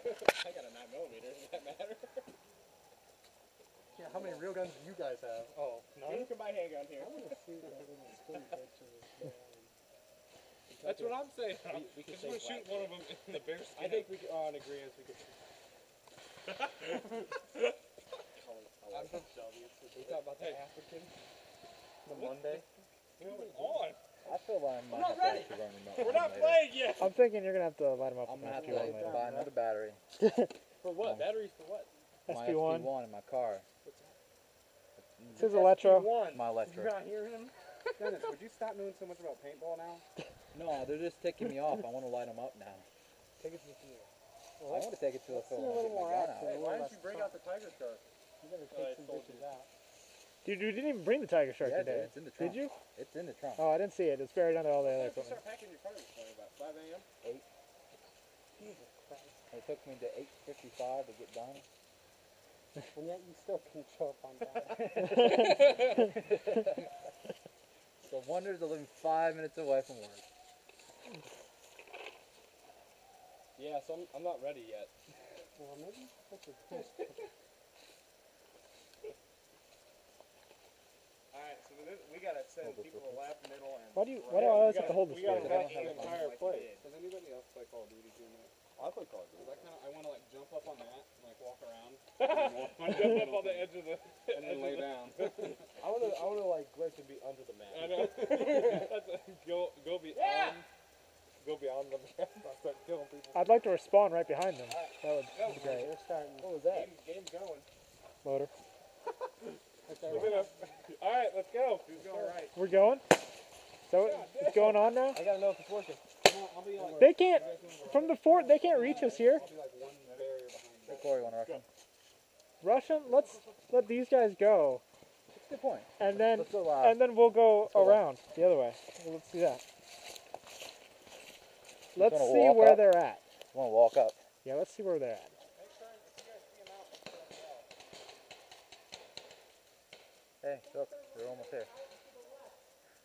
I got a 9mm. Does that matter? Yeah, how many real guns do you guys have? Oh, none? You can buy handgun here. I want to see that little skinny bitch in his bag. That's what I'm saying. We could Just want to shoot one of them in the bear skin. I think we could, on agreement, we could. I'm from Shelby. We talk about the African. The Monday. On. I feel like I might not have to ready. actually run them up We're one not later. playing yet. I'm thinking you're gonna have to light him up. I'm with gonna have an to SQ1 later. buy another battery. For what? Batteries for what? My SQ1. SQ1 in my car. This is Electro. My Did you Electro. not hear him? Dennis, would you stop knowing so much about paintball now? No, they're just ticking me off. I want to light them up now. Take it to the field. I want to take it to the see a field and little get more my gun action. out. Hey, why didn't you bring out the Tiger Shark? You better I take some told bitches you. out. Dude, you didn't even bring the Tiger Shark Yeah, today. dude, it's in the trunk. Did you? It's in the trunk. Oh, I didn't see it. It's buried under all the other Why did you equipment. start packing your car this morning about 5 a.m.? Jesus Christ. It took me to 8:55 to get done. And yet you still can show up on time. So wonders of living 5 minutes away from work. Yeah, so I'm not ready yet. Well, maybe that's a Alright, so we gotta send people left, middle, and Why do I always have to hold this we gotta for? back They the don't have entire a plate. Does anybody else play Call of Duty doing that? I play Call of Duty. I want to like jump up on that and like walk around. Jump up on the edge of the And then lay down. I wanna like glitch and be under the mat. I know. That's go beyond. Go beyond the map. Start killing people. I'd like to respawn right behind them. That would be great. We're starting. What was that? Game's going. Loader. All right, let's go. Who's going right? We're going? So it's going on now? I gotta know if it's working. I'll be like, They can't, from the fort, they can't reach us here. I'll be like one barrier behind. Hey, Corey, want to rush him? Rush them? Let's let these guys go. That's a good point. And then Let's go live. we'll go go around the other way. Let's do that. Let's wanna see walk where up? they're at. Want to walk up? Yeah, let's see where they're at. Hey, look, they're almost there.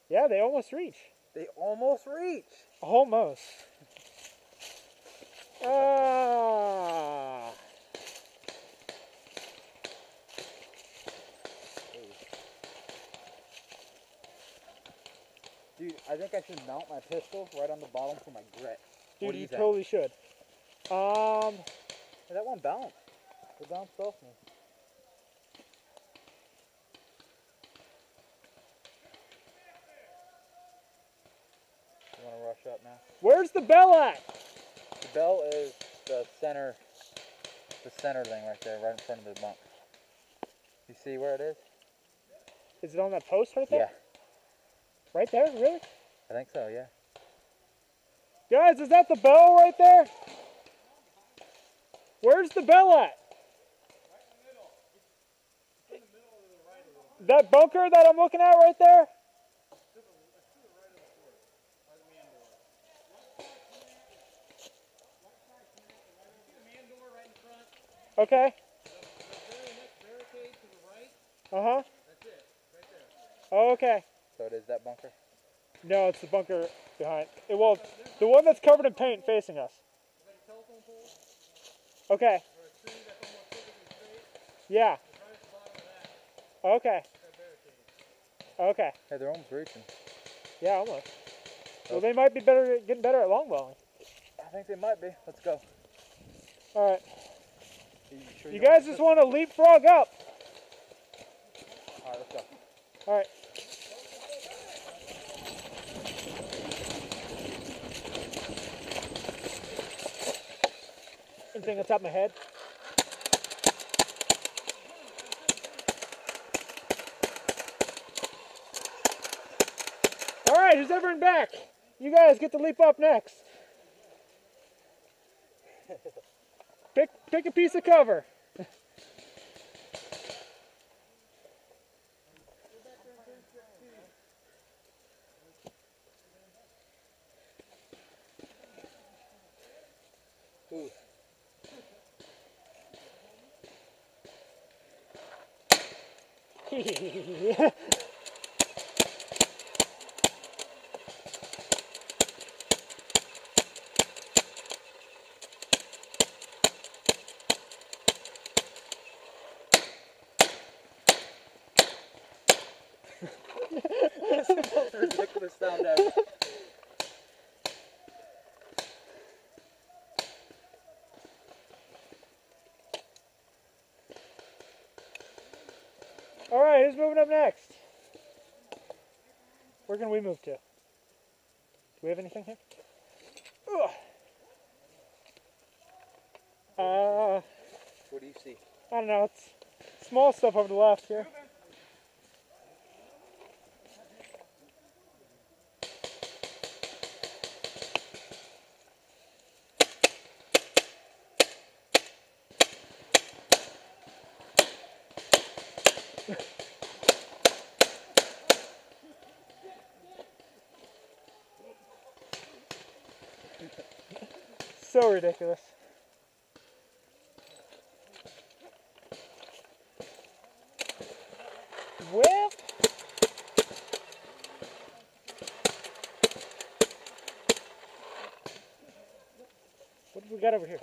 Yeah, they almost reach. They almost reach. Almost. Ah. Dude, I think I should mount my pistol right on the bottom for my grit. What Dude, do you think? totally should. Hey, that one bounced. It bounced off me. You want to rush up now? Where's the bell at? The bell is the center thing right there, right in front of the bunk. You see where it is? Is it on that post right there? Yeah, Right there? Really? I think so, yeah. Guys, is that the bell right there? Where's the bell at? That bunker that I'm looking at right there? Okay. Uh-huh. Oh, okay. So it is that bunker? No, it's the bunker behind. Well, the one that's covered in paint facing us. Okay. Yeah. Okay. Okay. Hey, they're almost reaching. Yeah, almost. Well, they might be getting better at longbowing. I think they might be. Let's go. All right. Sure You don't guys just want to leapfrog up. All right, let's go. All right. Anything on top of my head? All right, who's ever in back? You guys get to leap up next. Pick a piece of cover. toughest sound ever. All right, who's moving up next? Where can we move to? Do we have anything here? Ugh. What do you see? I don't know. It's small stuff over the left here. So ridiculous. Well, what do we got over here?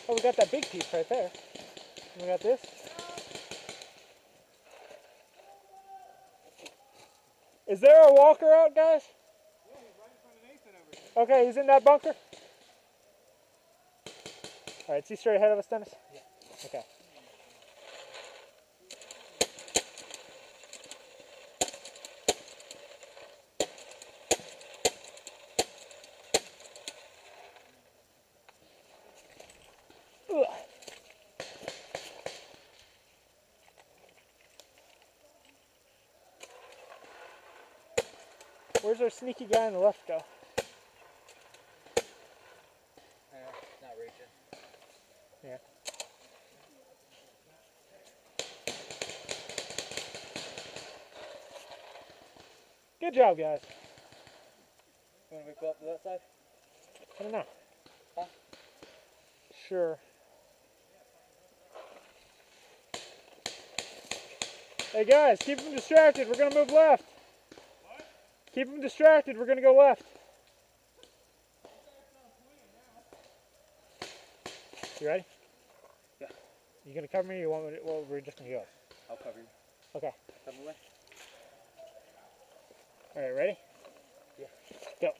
Oh, we got that big piece right there. And we got this. Is there a walker out, guys? Okay, he's in that bunker. All right, is he straight ahead of us, Dennis? Yeah. Okay. Ugh. Where's our sneaky guy on the left go? Not reaching. Yeah. Good job, guys. Want me to go up to that side? I don't know. Huh? Sure. Hey guys, keep them distracted. We're gonna move left. What? Keep them distracted. We're gonna go left. You ready? Yeah. You gonna cover me or you want me to, well, we're just gonna go? I'll cover you. Okay. Come away. Alright, ready? Yeah. Go.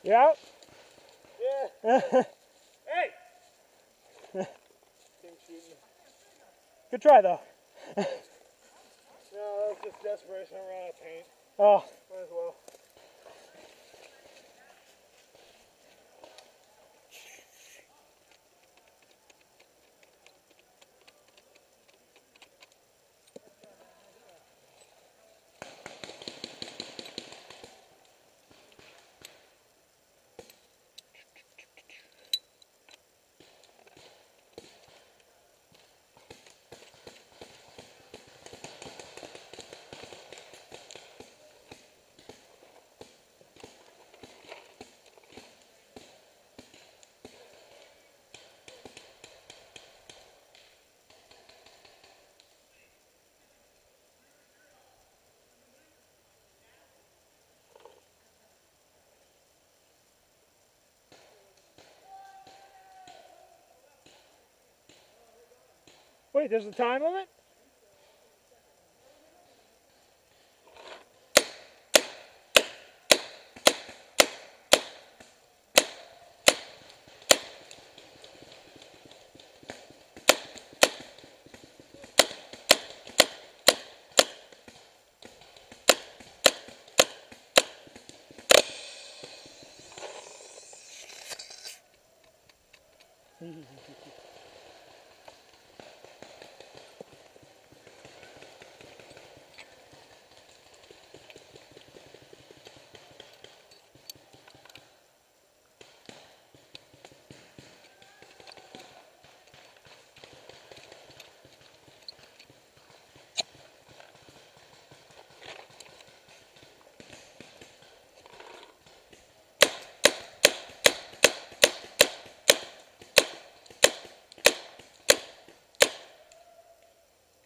You out? Yeah. Hey! King shooting. Good try though. No, that was just desperation. I ran out of paint. Oh. Might as well. Wait, there's a time limit?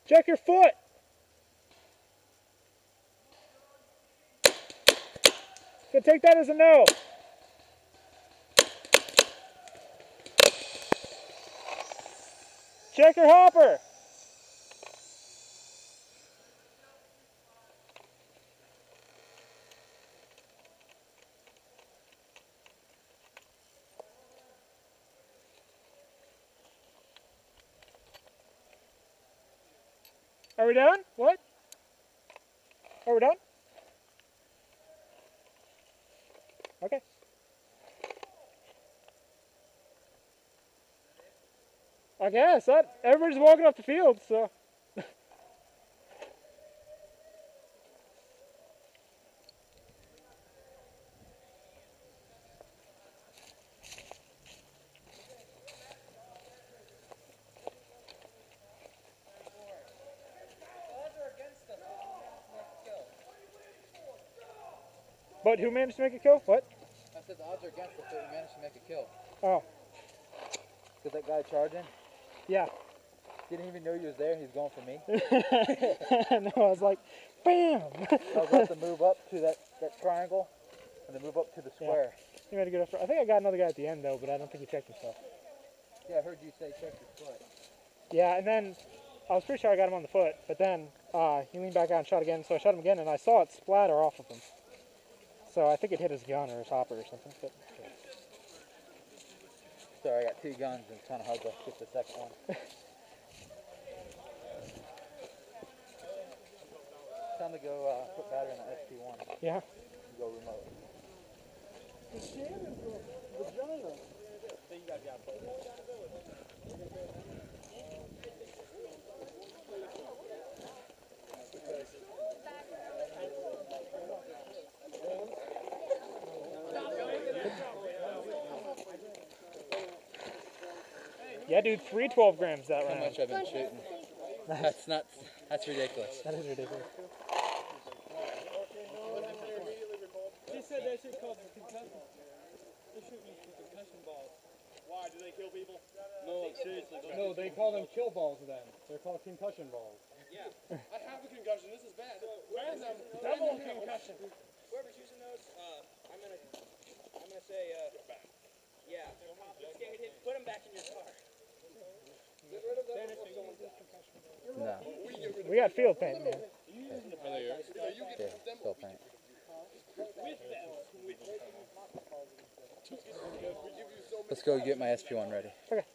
Check your foot. So take that as a no. Check your hopper. Are we done? What? Are we done? Okay. I guess. Everybody's walking off the field, so. But who managed to make a kill? What? I said the odds are against us, but we managed to make a kill. Oh, Did that guy charging? yeah. Didn't even know you was there and he's going for me. No, I was like, bam! I was about to move up to that triangle and then move up to the square. He made a good effort. I think I got another guy at the end, though, but I don't think he checked himself. Yeah, I heard you say check your foot. Yeah, and then I was pretty sure I got him on the foot, but then he leaned back out and shot again, so I shot him again, and I saw it splatter off of him. So I think it hit his gun or his hopper or something. But, Sorry, I got two guns and it's kind of hard to get the second one. Time to go put battery in the SP1. yeah. Go remote. The Shannon's vagina. Yeah, dude, 3 12 grams that How round. much I've been shooting. That's ridiculous. That is ridiculous. They said that shit causes concussion. They're shooting concussion balls. Why? Do they kill people? No, seriously. No, they call them kill balls then. They're called concussion balls. Yeah. I have a concussion. This is bad. Double concussion. Whoever's using those, I'm gonna say, yeah. Let's get hit. Put them back in your car. No. We got field paint, man. Yeah, still paint. Let's go get my SP1 ready. Okay.